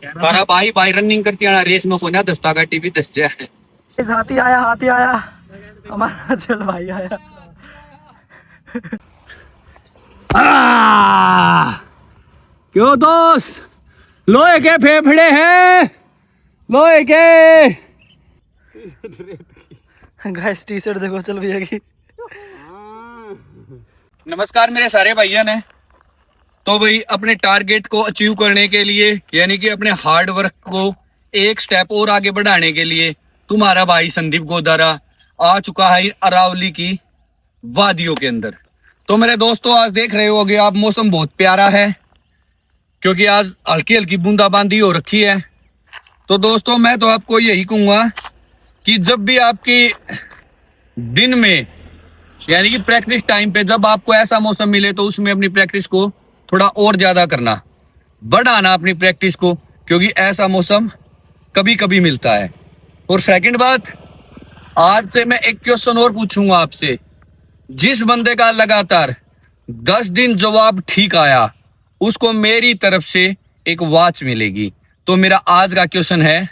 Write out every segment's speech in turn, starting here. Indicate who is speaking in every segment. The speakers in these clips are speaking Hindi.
Speaker 1: तारा भाई भाई रनिंग करती आना रेस में कोना दस्ता का टीवी दस जाए।
Speaker 2: हाथी आया हमारा चल भाई आया।
Speaker 1: क्यों दोस्त, लोहे के फेफड़े हैं, लोहे के।
Speaker 2: गाइस टी शर्ट देखो चल भैया की।
Speaker 1: नमस्कार मेरे सारे भाइयों ने। तो भाई अपने टारगेट को अचीव करने के लिए यानी कि अपने हार्ड वर्क को एक स्टेप और आगे बढ़ाने के लिए तुम्हारा भाई संदीप गोदारा आ चुका है अरावली की वादियों के अंदर। तो मेरे दोस्तों आज देख रहे होगे आप, मौसम बहुत प्यारा है क्योंकि आज हल्की हल्की बूंदाबांदी हो रखी है। तो दोस्तों मैं तो आपको यही कहूंगा कि जब भी आपकी दिन में यानी कि प्रैक्टिस टाइम पे जब आपको ऐसा मौसम मिले तो उसमें अपनी प्रैक्टिस को थोड़ा और ज्यादा करना, बढ़ाना अपनी प्रैक्टिस को, क्योंकि ऐसा मौसम कभी कभी मिलता है। और सेकंड बात, आज से मैं एक क्वेश्चन और पूछूंगा आपसे। जिस बंदे का लगातार 10 दिन जवाब ठीक आया उसको मेरी तरफ से एक वॉच मिलेगी। तो मेरा आज का क्वेश्चन है,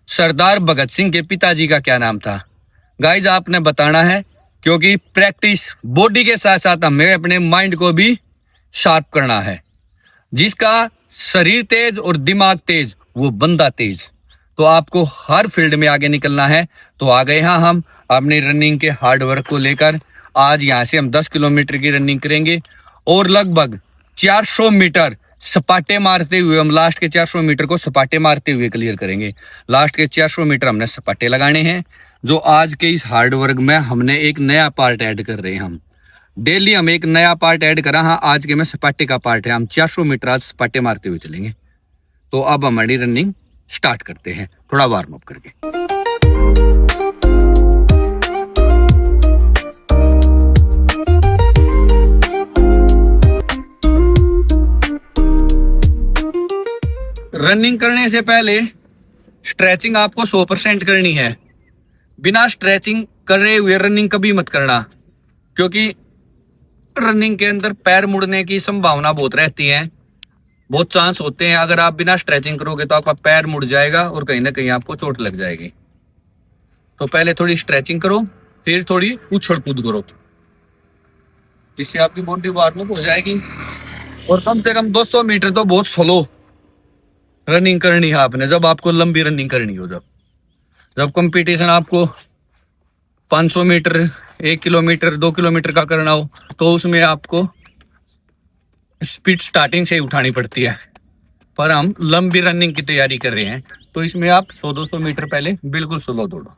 Speaker 1: सरदार भगत सिंह के पिताजी का क्या नाम था? गाइज आपने बताना है, क्योंकि प्रैक्टिस बॉडी के साथ साथ हमें अपने माइंड को भी शार्प करना है। जिसका शरीर तेज और दिमाग तेज वो बंदा तेज। तो आपको हर फील्ड में आगे निकलना है। तो आ गए हैं हम अपनी रनिंग के हार्ड वर्क को लेकर। आज यहाँ से हम 10 किलोमीटर की रनिंग करेंगे और लगभग 400 मीटर सपाटे मारते हुए हम लास्ट के 400 मीटर को सपाटे मारते हुए क्लियर करेंगे। लास्ट के 400 मीटर हमने सपाटे लगाने हैं, जो आज के इस हार्ड वर्क में हमने एक नया पार्ट ऐड कर रहे हैं। हम डेली हम एक नया पार्ट ऐड करा। हाँ, आज के में सपाटे का पार्ट है। हम 400 मीटर आज सपाटे मारते हुए चलेंगे। तो अब हमारी रनिंग स्टार्ट करते हैं थोड़ा वार्म अप करके। रनिंग करने से पहले स्ट्रेचिंग आपको 100% करनी है। बिना स्ट्रेचिंग करे हुए रनिंग कभी मत करना, क्योंकि रनिंग के अंदर पैर मुड़ने की संभावना बहुत रहती है, बहुत चांस होते हैं। अगर आप बिना स्ट्रेचिंग करोगे तो आपका पैर मुड़ जाएगा और कहीं ना कहीं आपको चोट लग जाएगी। तो पहले थोड़ी स्ट्रेचिंग करो, फिर थोड़ी उछल कूद करो, जिससे आपकी बॉडी वार्म अप हो जाएगी। और कम से कम 200 मीटर तो बहुत स्लो रनिंग करनी है आपने। जब आपको लंबी रनिंग करनी हो, जब कंपटीशन आपको 500 मीटर, 1 किलोमीटर, 2 किलोमीटर का करना हो, तो उसमें आपको स्पीड स्टार्टिंग से ही उठानी पड़ती है। पर हम लंबी रनिंग की तैयारी कर रहे हैं, तो इसमें आप 100-200 मीटर पहले बिल्कुल स्लो दौड़ो।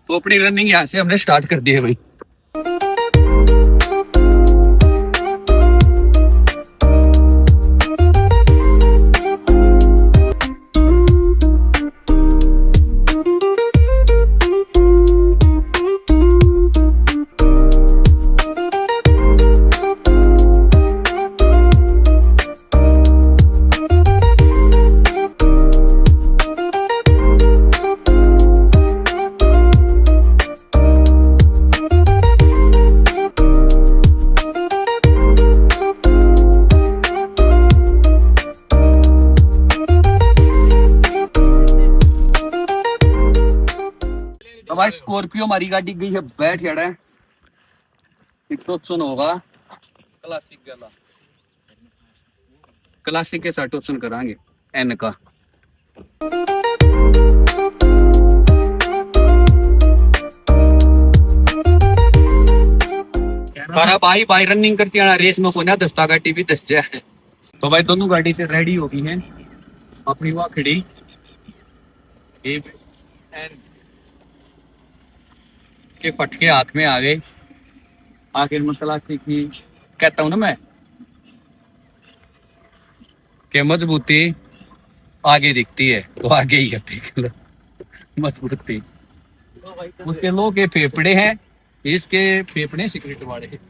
Speaker 1: तो अपनी रनिंग यहाँ से हमने स्टार्ट कर दी है भाई। भाई स्कॉर्पियो हमारी गाड़ी गई है बैठ जड़ा है 100 होगा। क्लासिक के साथ ऑप्शन कराएंगे एन का। भाई भाई रनिंग करती आना रेस में कोना दस्ता गाड़ी भी दस जाए। तो भाई दोनों गाड़ी से रेडी हो गई है अपनी वहां खड़ी के फटके हाथ में आ गए। आखिर में क्लासिक की कहता हूं ना मैं कि मजबूती आगे दिखती है, तो आगे ही है देख लो मजबूती। उसके लो के फेफड़े हैं, इसके फेफड़े सिगरेट वाले हैं।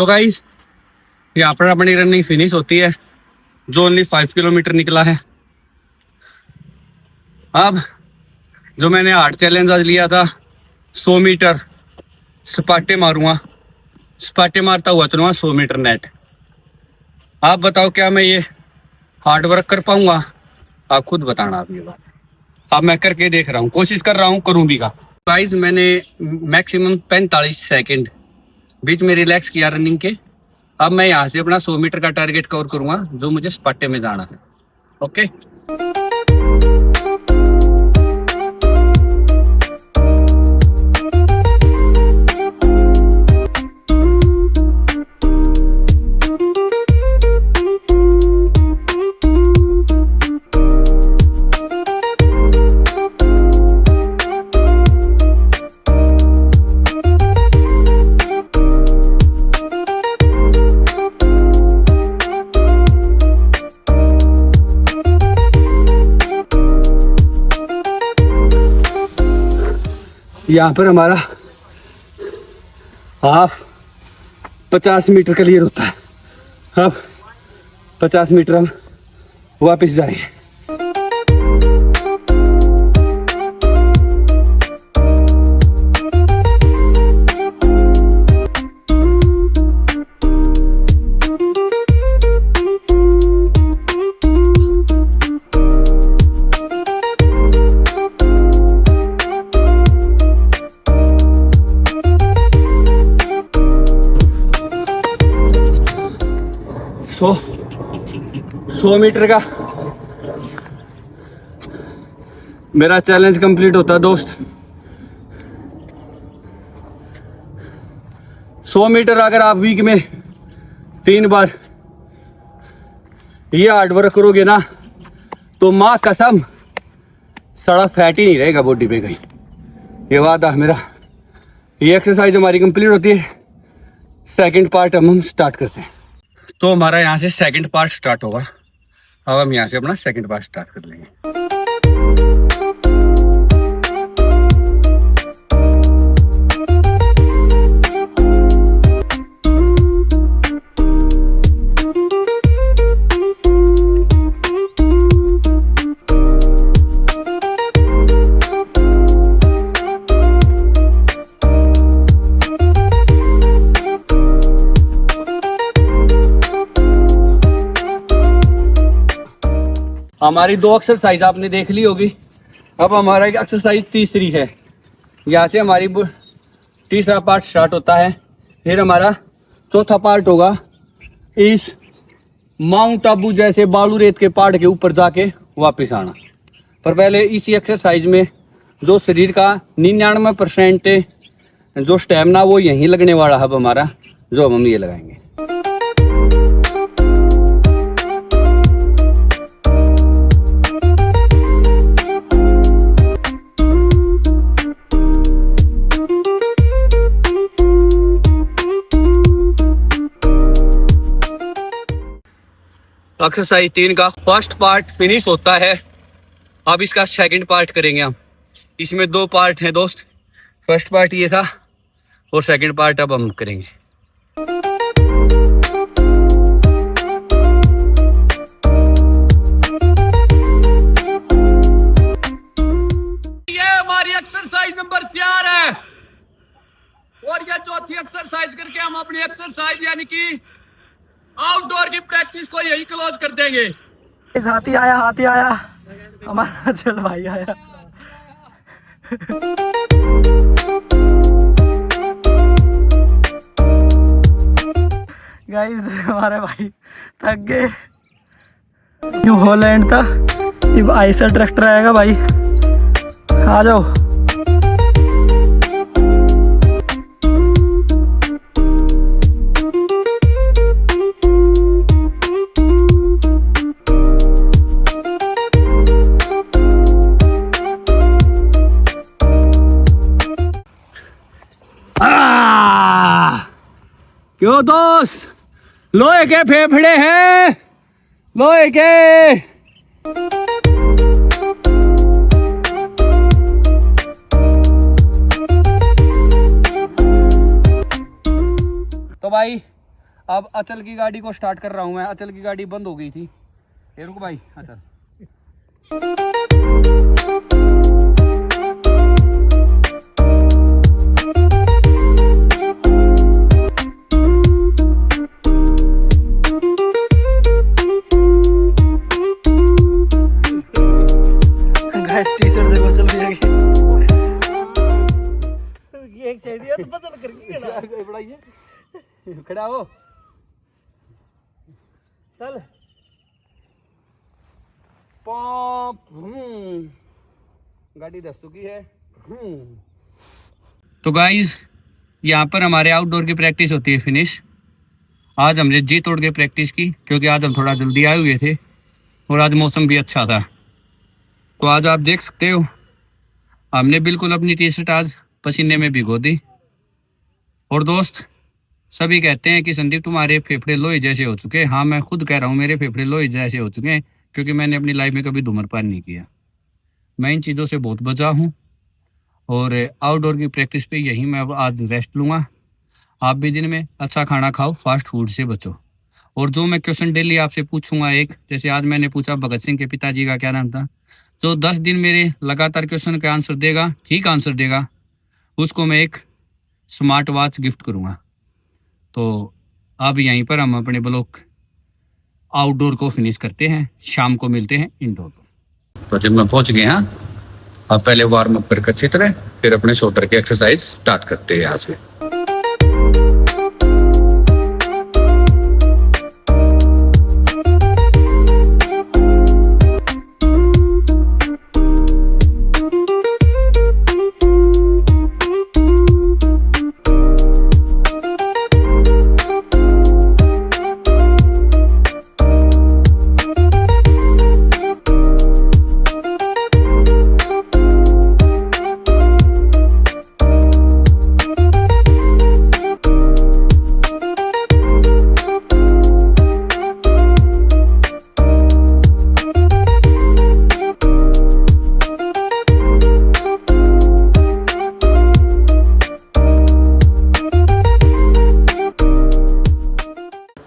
Speaker 1: तो गाइस यहाँ पर अपनी रनिंग फिनिश होती है, जो ओनली 5 किलोमीटर निकला है। अब जो मैंने हार्ड चैलेंज आज लिया था 100 मीटर सपाटे मारूंगा, सपाटे मारता हुआ चलूंगा 100 मीटर नेट। आप बताओ क्या मैं ये हार्ड वर्क कर पाऊंगा? आप खुद बताना आप ये बात। अब मैं करके देख रहा हूँ, कोशिश कर रहा हूँ, करूँ भी का। गाइस मैंने मैक्सिमम 45 सेकंड बीच में रिलैक्स किया रनिंग के। अब मैं यहाँ से अपना 100 मीटर का टारगेट कवर करूंगा, जो मुझे सपाटे में जाना है। ओके यहाँ पर हमारा हाफ 50 मीटर क्लियर होता है। अब 50 मीटर हम वापस जाएंगे। तो 100 मीटर का मेरा चैलेंज कंप्लीट होता है दोस्त। 100 मीटर अगर आप वीक में 3 बार ये हार्ड वर्क करोगे ना, तो माँ कसम सारा फैट ही नहीं रहेगा बॉडी पे कहीं। ये वादा मेरा। ये एक्सरसाइज हमारी कंप्लीट होती है, सेकंड पार्ट हम स्टार्ट करते हैं। तो हमारा यहाँ से सेकंड पार्ट स्टार्ट होगा। अब हम यहाँ से अपना सेकंड पार्ट स्टार्ट कर लेंगे। हमारी 2 एक्सरसाइज आपने देख ली होगी। अब हमारा एक्सरसाइज तीसरी है। यहाँ से हमारी तीसरा पार्ट स्टार्ट होता है। फिर हमारा चौथा पार्ट होगा इस माउंट आबू जैसे बालू रेत के पहाड़ के ऊपर जाके वापस आना। पर पहले इसी एक्सरसाइज में जो शरीर का 99% जो स्टेमिना वो यहीं लगने वाला है हमारा, जो हम ये लगाएंगे। एक्सरसाइज 3 का फर्स्ट पार्ट फिनिश होता है। अब इसका सेकंड पार्ट करेंगे हम। इसमें 2 पार्ट हैं दोस्त। फर्स्ट पार्ट ये था और सेकंड पार्ट अब हम करेंगे। ये हमारी एक्सरसाइज नंबर 4 है और ये चौथी एक्सरसाइज करके हम अपनी एक्सरसाइज यानी कि आउटडोर की प्रैक्टिस को यही क्लोज कर देंगे।
Speaker 2: हाथी आया हमारा चल भाई आया। गाइस हमारे भाई थक गए। न्यू हॉलैंड था, अब आइसर ट्रैक्टर आएगा भाई। आ जाओ।
Speaker 1: क्यों दोस्त, लोहे के फेफड़े हैं, लोहे के। तो भाई अब अचल की गाड़ी को स्टार्ट कर रहा हूँ मैं। अचल की गाड़ी बंद हो गई थी। ये रुक भाई अचल।
Speaker 2: टी-शर्ट देखो चल रही है एक साइड ये तो बदल करके
Speaker 1: बढ़ाइए खड़ा हो
Speaker 2: चल
Speaker 1: गाड़ी दस चुकी है। तो गाइस यहाँ पर हमारे आउटडोर की प्रैक्टिस होती है फिनिश। आज हमने जी तोड़ के प्रैक्टिस की क्योंकि आज हम थोड़ा जल्दी आए हुए थे और आज मौसम भी अच्छा था। तो आज आप देख सकते हो हमने बिल्कुल अपनी टी शर्ट आज पसीने में भिगो दी। और दोस्त सभी कहते हैं कि संदीप तुम्हारे फेफड़े लोहे जैसे हो चुके हैं। हाँ मैं खुद कह रहा हूँ मेरे फेफड़े लोहे जैसे हो चुके हैं क्योंकि मैंने अपनी लाइफ में कभी धूम्रपान नहीं किया। मैं इन चीज़ों से बहुत बचा हूँ और आउटडोर की प्रैक्टिस पे यही मैं अब आज रेस्ट लूँगा। आप भी दिन में अच्छा खाना खाओ, फास्ट फूड से बचो। और जो मैं क्वेश्चन डेली आपसे पूछूंगा एक, जैसे आज मैंने पूछा भगत सिंह के पिताजी का क्या नाम था, जो 10 दिन मेरे लगातार क्वेश्चन का आंसर देगा, ठीक आंसर देगा, उसको मैं एक स्मार्ट वॉच गिफ्ट करूँगा। तो अब यहीं पर हम अपने ब्लॉग आउटडोर को फिनिश करते हैं। शाम को मिलते हैं इंडोर। तो जब मैं पहुंच गए हाँ, अब पहले वार्म अप करके अच्छी तरह फिर अपने शोल्डर की एक्सरसाइज स्टार्ट करते हैं यहाँ से।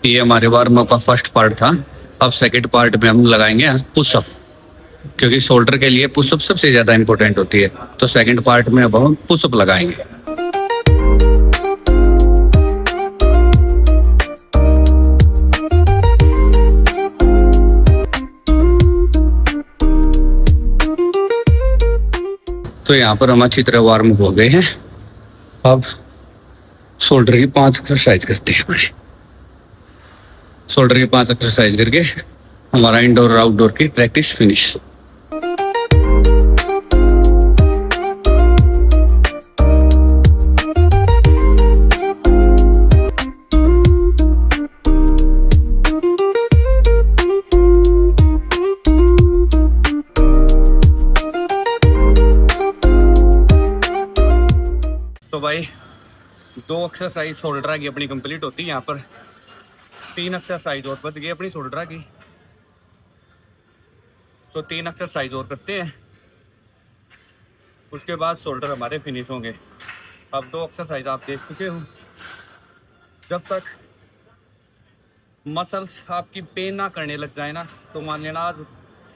Speaker 1: ये हमारे वार्म अप का फर्स्ट पार्ट था। अब सेकंड पार्ट में हम लगाएंगे पुशअप, क्योंकि शोल्डर के लिए पुशअप सबसे ज्यादा इंपॉर्टेंट होती है। तो सेकंड पार्ट में अब हम पुशअप लगाएंगे। तो यहाँ पर हम अच्छी तरह वार्म अप हो गए हैं। अब शोल्डर की 5 एक्सरसाइज करते हैं। बड़े शोल्डर की 5 एक्सरसाइज करके हमारा इंडोर और आउटडोर की प्रैक्टिस फिनिश। तो भाई 2 एक्सरसाइज शोल्डर की अपनी कंप्लीट होती है। यहाँ पर 3 एक्सरसाइज और बच गई अपनी शोल्डर की। तो 3 एक्सरसाइज और करते हैं, उसके बाद शोल्डर हमारे फिनिश होंगे। अब 2 एक्सरसाइज आप देख चुके हो। जब तक मसल्स आपकी पेन ना करने लग जाए ना, तो मान लेना आज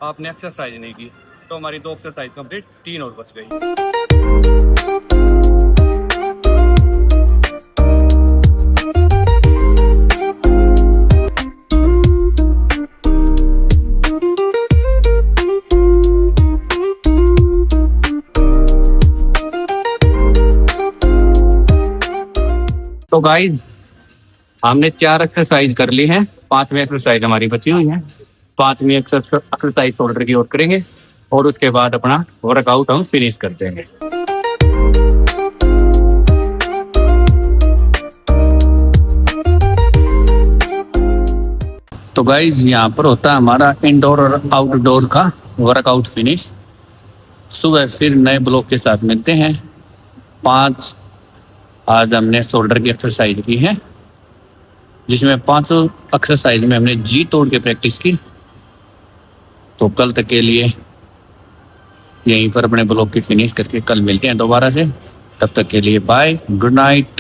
Speaker 1: आपने एक्सरसाइज नहीं की। तो हमारी 2 एक्सरसाइज कंप्लीट, 3 और बच गई। तो गाइस हमने 4 एक्सरसाइज कर ली हैं, 5वीं एक्सरसाइज हमारी बची हुई है। 5वीं एक्सरसाइज शोल्डर की ओर करेंगे और उसके बाद अपना वर्कआउट हम फिनिश कर देंगे। तो गाइस यहाँ पर होता है हमारा इंडोर और आउटडोर का वर्कआउट फिनिश। सुबह फिर नए ब्लॉग के साथ मिलते हैं। 5 आज हमने शोल्डर की एक्सरसाइज की है, जिसमें 5 एक्सरसाइज में हमने जी तोड़ के प्रैक्टिस की। तो कल तक के लिए यहीं पर अपने ब्लॉग की फिनिश करके कल मिलते हैं दोबारा से। तब तक के लिए बाय, गुड नाइट।